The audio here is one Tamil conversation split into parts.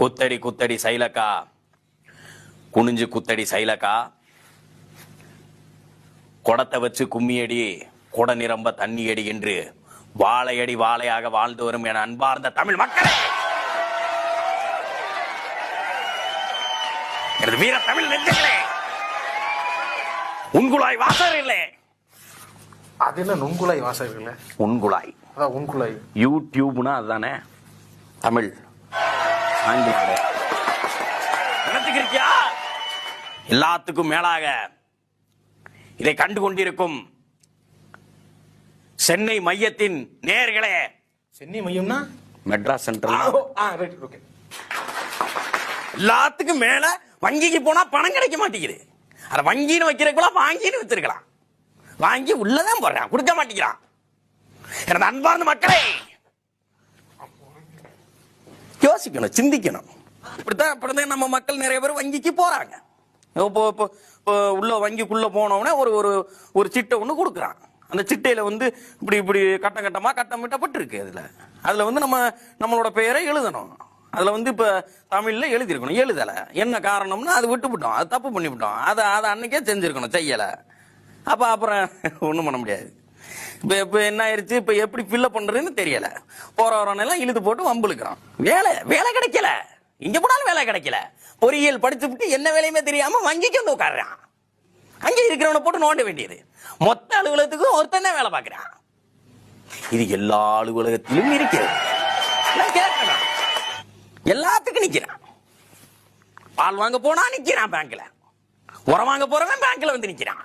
குத்தடி குத்தடி சைலக்கா, குனிஞ்சு குத்தடி சைலக்கா, குடத்தை வச்சு கும்மியடி, குட நிரம்ப தண்ணியடி என்று வாழையடி வாழையாக வாழ்ந்து வரும் என அன்பார்ந்த தமிழ் மக்களே, எனது வீர தமிழ் நெஞ்சங்களே, உன்குழாய் வாசகர்களே. அது என்ன நுண்குழாய் வாசகர்களே? உன்குழாய் அதான் உன்குழாய். யூடியூப்னா அதுதானே தமிழ். நினைச்சுக்கிறியா? எல்லாத்துக்கும் மேலாக இதை கண்டு கொண்டிருக்கும் சென்னை மையத்தின் நேயர்களே. சென்னை மையம்னா மெட்ராஸ் சென்ட்ரல். எல்லாத்துக்கும் மேல வங்கிக்கு போனா பணம் கிடைக்க மாட்டேங்குது. அத வங்கின்னு வைக்கிறதுக்குள்ள வாங்கின்னு வச்சிருக்கலாம். வாங்கி உள்ளதான் போடுறான், கொடுக்க மாட்டேங்கிறான். எனது அன்பார்ந்த மக்களே, யோசிக்கணும், சிந்திக்கணும். இப்படித்தான் நம்ம மக்கள் நிறைய பேர் வங்கிக்கு போறாங்க. உள்ள வங்கிக்குள்ள போனோம்னா ஒரு சிட்டை ஒண்ணு கொடுக்குறான். அந்த சிட்டையில இப்படி இப்படி கட்டம் கட்டமா கட்டமிட்டப்பட்டு இருக்கு. அதுல நம்மளோட பெயரை எழுதணும். அதுல இப்ப தமிழ்ல எழுதிருக்கணும். எழுதல, என்ன காரணம்னா அது விட்டுவிட்டோம், அது தப்பு பண்ணிவிட்டோம். அதை அன்னைக்கே செஞ்சிருக்கணும், செய்யல. அப்புறம் ஒண்ணும் பண்ண முடியாது. இப்ப என்ன ஆயிருச்சு, இப்ப எப்படி ஃபில்அப் பண்றதுன்னு தெரியல. போறவரெல்லாம் இழுத்து போட்டு வம்புழுக்கிறான். வேலை கிடைக்கல, இங்க போனாலும் வேலை கிடைக்கல. பொறியியல் படிச்சு விட்டு என்ன வேலையுமே தெரியாம வங்கிக்கு உட்காடுறான். அங்க இருக்கிறவனை போட்டு நோண்ட வேண்டியது. மொத்த அலுவலகத்துக்கும் ஒருத்தன் தான் வேலை பார்க்கிறான். இது எல்லா அலுவலகத்திலும் இருக்கிறது. கேட்கணும், எல்லாத்துக்கும் நிக்கிறான். பால் வாங்க போனா நிக்கிறான் பேங்க்ல. உரம் வாங்க போறவன் பேங்க்ல நிக்கிறான்.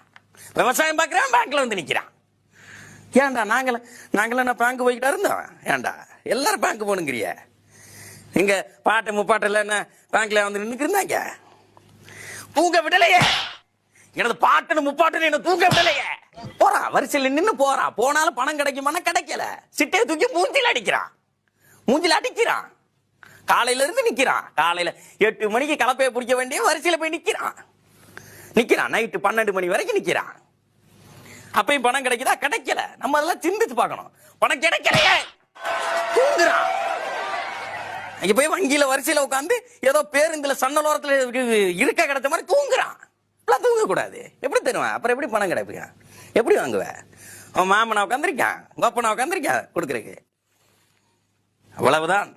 விவசாயம் பார்க்கிறவன் பேங்க்ல நிக்கிறான். ஏன்டா நாங்களாம் பேங்க் போய்கிட்டா இருந்தோம்? ஏன்டா எல்லாரும் பேங்க் போகணுங்கிறிய? இங்க பாட்டு முப்பாட்டில் என்ன பேங்க்ல நின்னுக்கிருந்தாங்க? தூங்க விடலையே. எனது பாட்டுன்னு முப்பாட்டுன்னு என்ன தூங்க விடலையே. போறான், வரிசையில் நின்று போறான். போனாலும் பணம் கிடைக்குமானா கிடைக்கல. சிட்டையை தூக்கி மூஞ்சில அடிக்கிறான். காலையில இருந்து நிக்கிறான். காலையில 8 மணிக்கு கலப்பையை பிடிக்க வேண்டிய வரிசையில போய் நிக்கிறான். நைட்டு 12 மணி வரைக்கும் நிக்கிறான். அப்பயும் பணம் கிடைக்குதா? கிடைக்கல. நம்ம அதெல்லாம் சிந்திச்சு பார்க்கணும். பணம் கிடைக்கலையே, தூங்குறான். அங்க போய் வங்கியில வரிசையில உட்காந்து ஏதோ பேருந்துல சன்னலோரத்துல இருக்க கிடைச்ச மாதிரி தூங்குறான். தூங்க கூடாது. எப்படி தருவேன்? அப்புறம் எப்படி பணம் கிடைப்பீங்க? எப்படி வாங்குவேன்? அவன் மாமனா உட்காந்துருக்கான், கோப்பனா உட்காந்துருக்கான் கொடுக்குறதுக்கு. அவ்வளவுதான்.